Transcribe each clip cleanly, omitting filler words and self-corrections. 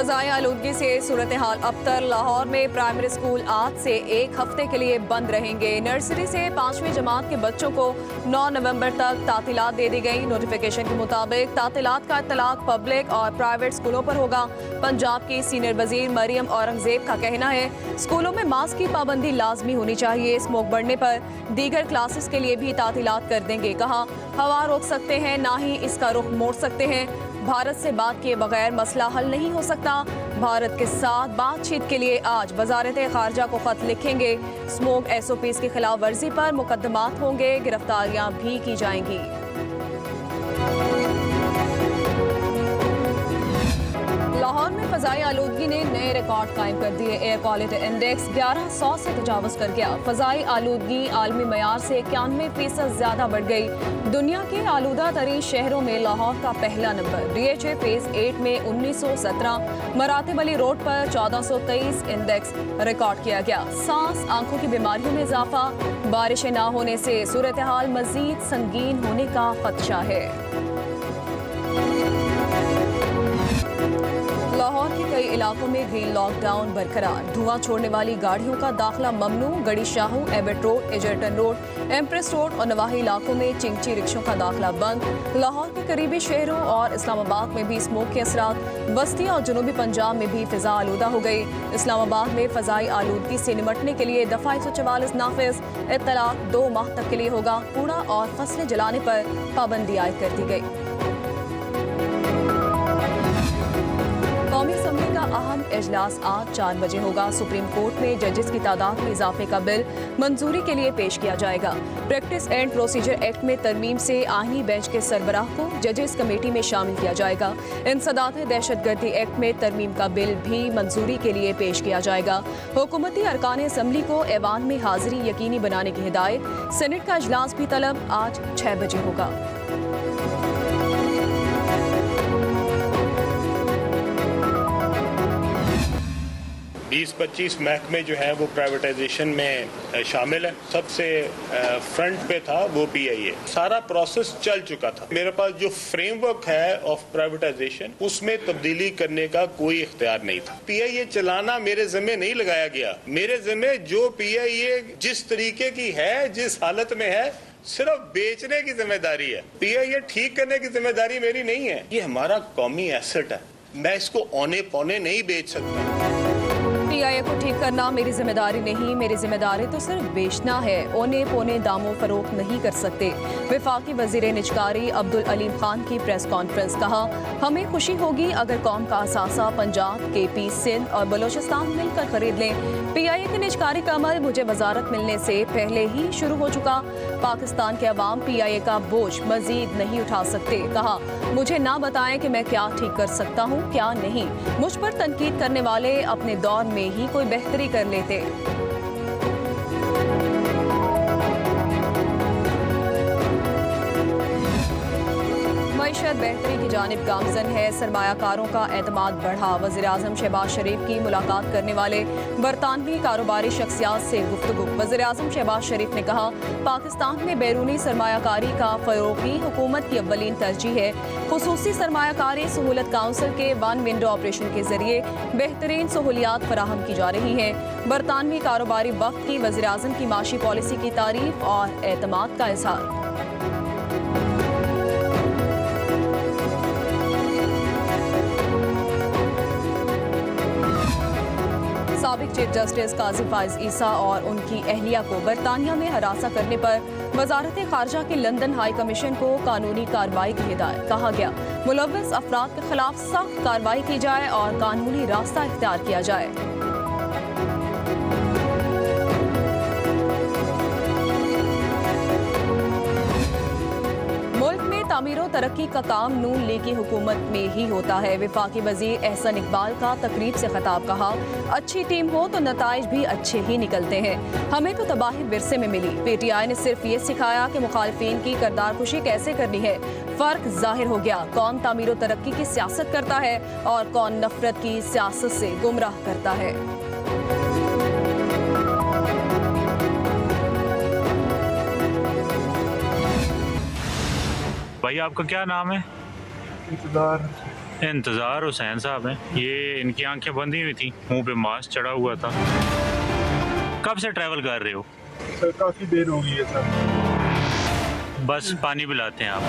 फ़ज़ाई आलूदगी से सूरत हाल अबतर। लाहौर में प्राइमरी स्कूल आज से एक हफ्ते के लिए बंद रहेंगे। नर्सरी से 5वीं जमात के बच्चों को 9 नवंबर तक तातीलात दे दी गई। नोटिफिकेशन के मुताबिक तातीलात का इत्तलाक पब्लिक और प्राइवेट स्कूलों पर होगा। पंजाब की सीनियर वजीर मरियम औरंगजेब का कहना है स्कूलों में मास्क की पाबंदी लाजमी होनी चाहिए। स्मोक बढ़ने पर दीगर क्लासेस के लिए भी तातीलात कर देंगे। कहा हवा रोक सकते हैं ना ही इसका रुख मोड़ सकते हैं। भारत से बात किए बगैर मसला हल नहीं हो सकता। भारत के साथ बातचीत के लिए आज वजारत खारजा को खत लिखेंगे। स्मोक SOPs की खिलाफ वर्जी पर मुकदमात होंगे, गिरफ्तारियां भी की जाएंगी। लाहौर में फ़ज़ाई आलूदगी ने नए रिकॉर्ड कायम कर दिए। एयर क्वालिटी इंडेक्स 1100 से तजावज़ कर गया। फ़ज़ाई आलूदगी आलमी मयार से 91% ज़्यादा बढ़ गई। दुनिया के आलूदा तरीन शहरों में लाहौर का पहला नंबर। DHA फेज़ 8 में 1917, मरातिब अली रोड पर 1423 इंडेक्स रिकॉर्ड किया गया। सांस आंखों की बीमारियों में इजाफा, बारिशें ना होने से सूरत हाल मजीद संगीन होने का खदशा है। लाहौर के कई इलाकों में ग्रीन लॉकडाउन बरकरार। धुआं छोड़ने वाली गाड़ियों का दाखिला ममनू। Garhi Shahu, Abbott road, Edgerton road, Empress road और नवाही इलाकों में चिंची रिक्शों का दाखिला बंद। लाहौर के करीबी शहरों और इस्लामाबाद में भी स्मोक के असरात। बस्ती और जनूबी पंजाब में भी फिजा आलूदा हो गई। इस्लामाबाद में फ़ज़ाई आलूदगी से निमटने के लिए दफ़ा 144 नाफिज। इत्तलाक 2 माह तक के लिए होगा। कूड़ा और फसलें जलाने पर पाबंदी आयद कर दी गई। कौमी असम्बली का अहम इजलास आज 4 बजे होगा। सुप्रीम कोर्ट में जजेस की तादाद में इजाफे का बिल मंजूरी के लिए पेश किया जाएगा। प्रैक्टिस एंड प्रोसीजर एक्ट में तरमीम से आईनी बेंच के सरबराह को जजेस कमेटी में शामिल किया जाएगा। इंसदाद दहशतगर्दी एक्ट में तरमीम का बिल भी मंजूरी के लिए पेश किया जाएगा। हुकूमती अरकान असम्बली को ऐवान में हाजिरी यकीनी बनाने की हिदायत। सेनेट का इजलास भी तलब आज 6 बजे होगा। 20-25 महकमे जो हैं वो प्राइवेटाइजेशन में शामिल है। सबसे फ्रंट पे था वो PIA। सारा प्रोसेस चल चुका था। मेरे पास जो फ्रेमवर्क है ऑफ प्राइवेटाइजेशन उसमें तब्दीली करने का कोई इख्तियार नहीं था। PIA चलाना मेरे जिम्मे नहीं लगाया गया। मेरे जिम्मे जो PIA जिस तरीके की है, जिस हालत में है, सिर्फ बेचने की जिम्मेदारी है। PIA ठीक करने की जिम्मेदारी मेरी नहीं है। ये हमारा कौमी एसेट है। मैं इसको औने पौने नहीं बेच सकता। PIA को ठीक करना मेरी जिम्मेदारी नहीं, मेरी जिम्मेदारी तो सिर्फ बेचना है। ओने पोने दामों फरोख्त नहीं कर सकते। वफाकी वजीर निजकारी अब्दुल अलीम खान की प्रेस कॉन्फ्रेंस। कहा हमें खुशी होगी अगर कौम का असासा पंजाब, KP, सिंध और बलोचिस्तान मिलकर खरीद लें। PIA के निजकारी का अमल मुझे वजारत मिलने से पहले ही शुरू हो चुका। पाकिस्तान के अवाम PIA का बोझ मजीद नहीं उठा सकते। कहा मुझे ना बताएं कि मैं क्या ठीक कर सकता हूँ क्या नहीं। मुझ पर तनकीद करने वाले अपने दौर में ही कोई बेहतरी कर लेते। मईशत बेहतरी की जानिब गामजन है। सरमायाकारों का एतमाद बढ़ा। वज़ीर-ए-आज़म शहबाज शरीफ की मुलाकात करने वाले बरतानवी कारोबारी शख्सियात से गुफ्तगू। वज़ीर-ए-आज़म शहबाज शरीफ ने कहा पाकिस्तान में बैरूनी सरमायाकारी का फ़रोग़ ही हुकूमत की अव्वलीन तरजीह है। खुसूसी सरमायाकारी सहूलत काउंसिल के 1 विंडो ऑपरेशन के जरिए बेहतरीन सहूलियात फराहम की जा रही हैं। बरतानवी कारोबारी वक्त की वज़ीर-ए-आज़म की माशी पॉलिसी की तारीफ और एतमाद का इज़हार। साबिक चीफ जस्टिस काजी फाइज ईसा और उनकी अहलिया को बरतानिया में हरासा करने पर वजारत खारजा के लंदन हाई कमीशन को कानूनी कार्रवाई की हिदायत। कहा गया मुलव्वस अफराद के खिलाफ सख्त कार्रवाई की जाए और कानूनी रास्ता इख्तियार किया जाए। तामीर और तरक्की का काम नून लीग की हुकूमत में ही होता है। वफाकी वजीर एहसन इकबाल का तकरीब से खिताब। कहा अच्छी टीम हो तो नताइज भी अच्छे ही निकलते हैं। हमें तो तबाही विरसे में मिली। PTI ने सिर्फ ये सिखाया कि मुखालिफिन की करदार खुशी कैसे करनी है। फर्क जाहिर हो गया कौन तामीर और तरक्की की सियासत करता है और कौन नफरत की सियासत से गुमराह करता है। भाई आपका क्या नाम है? इंतज़ार हुसैन साहब हैं। ये इनकी आंखें बंदी हुई थी, मुंह पे मास्क चढ़ा हुआ था। कब से ट्रैवल कर रहे हो? सर काफ़ी देर हो गई है सर। बस पानी पिलाते हैं आप।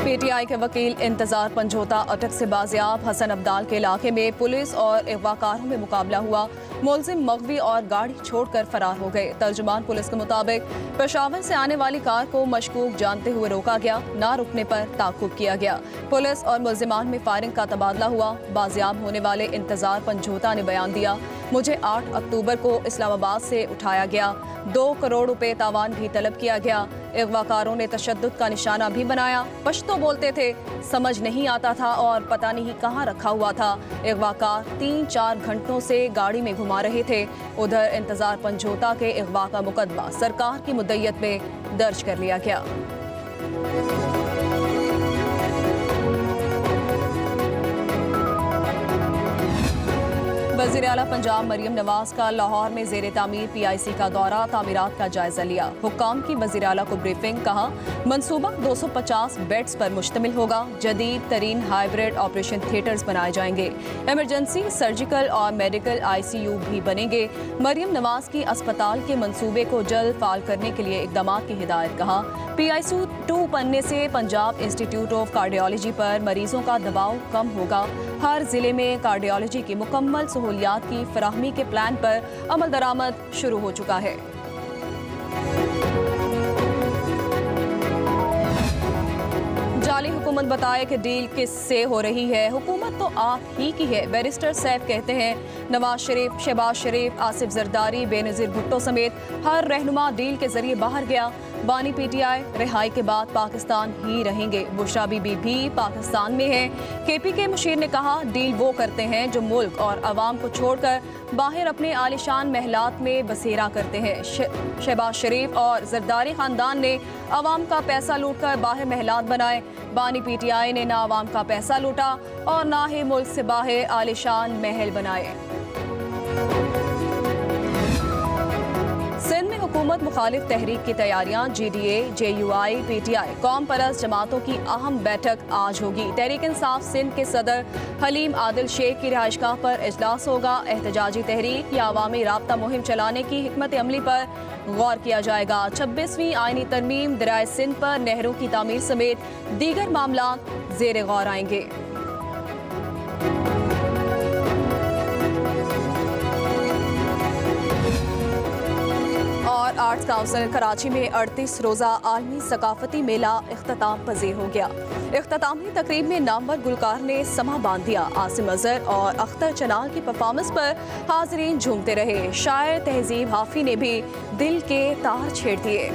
पीटीआई के वकील इंतजार पंजोता अटक से बाजियाब। हसन अब्दाल के इलाके में पुलिस और अगवाकारों में मुकाबला हुआ। मुलजिम मगवी और गाड़ी छोड़कर फरार हो गए। तर्जुमान पुलिस के मुताबिक पेशावर से आने वाली कार को मशकूक जानते हुए रोका गया, ना रुकने पर ताक़ुब किया गया। पुलिस और मुलजिमान में फायरिंग का तबादला हुआ। बाजियाब होने वाले इंतजार पंजोता ने बयान दिया, मुझे 8 अक्टूबर को इस्लामाबाद से उठाया गया, 2 करोड़ रुपए तावान भी तलब किया गया। अगवाकारों ने तशद्दुद का निशाना भी बनाया। पश्तो बोलते थे, समझ नहीं आता था और पता नहीं कहाँ रखा हुआ था। अगवाकार 3-4 घंटों से गाड़ी में घुमा रहे थे। उधर इंतजार पंजोता के अगवा का मुकदमा सरकार की मुद्दत में दर्ज कर लिया गया। वज़ीर आला पंजाब मरियम नवाज का लाहौर में ज़ेरे तामीर PIC का दौरा, तामीरात का जायजा लिया। हुक्काम की वज़ीर आला को ब्रीफिंग, कहा मंसूबा 250 बेड्स पर मुश्तमिल होगा। जदीद तरीन हाइब्रिड ऑपरेशन थिएटर्स बनाए जाएंगे। इमरजेंसी, सर्जिकल और मेडिकल ICU भी बनेंगे। मरियम नवाज की अस्पताल के मंसूबे को जल्द फाल करने के लिए इक़दामात की हिदायत। कहा PICU 2 बनने से पंजाब इंस्टीट्यूट ऑफ कार्डियोलॉजी पर मरीजों का दबाव कम होगा। हर जिले में कार्डियोलॉजी की मुकम्मल सहूलियात की फराहमी के प्लान पर अमल दरामद शुरू हो चुका है। जाली हुकूमत बताए कि डील किससे हो रही है, हुकूमत तो आप ही की है। बैरिस्टर सैफ कहते हैं नवाज शरीफ, शहबाज शरीफ, आसिफ जरदारी, बेनज़ीर भुट्टो समेत हर रहनुमा डील के जरिए बाहर गया। बानी PTI रिहाई के बाद पाकिस्तान ही रहेंगे। बुशरा बीबी भी पाकिस्तान में है। KPK मुशीर ने कहा डील वो करते हैं जो मुल्क और अवाम को छोड़कर बाहर अपने आलिशान महलात में बसेरा करते हैं। शहबाज शरीफ और जरदारी खानदान ने अवाम का पैसा लूटकर बाहर महलात बनाए। बानी PTI ने ना अवाम का पैसा लूटा और ना ही मुल्क से बाहर आलिशान महल बनाए। सिंध में हुकूमत मुखालिफ तहरीक की तैयारियां। GDA, JUI, PTI कौम परस्त जमातों की अहम बैठक आज होगी। तहरीक इंसाफ सिंध के सदर हलीम आदिल शेख की रिहाइशगाह पर इजलास होगा। एहतजाजी तहरीक या अवामी राब्ता मुहिम चलाने की हिकमत अमली पर गौर किया जाएगा। 26वीं आईनी तरमीम, दरियाए सिंध पर नहरों की तामीर समेत दीगर मामला ज़ेरे गौर आएंगे। और आर्ट्स काउंसिल कराची में 38 रोज़ा आलमी सकाफती मेला इख्तिताम पजीर हो गया। इख्तितामी तकरीब में नामवर गुलकार ने समा बांध दिया। आसिम अजहर और अख्तर चनाल की परफॉर्मेंस पर हाज़रीन झूमते रहे। शायर तहजीब हाफी ने भी दिल के तार छेड़ दिए।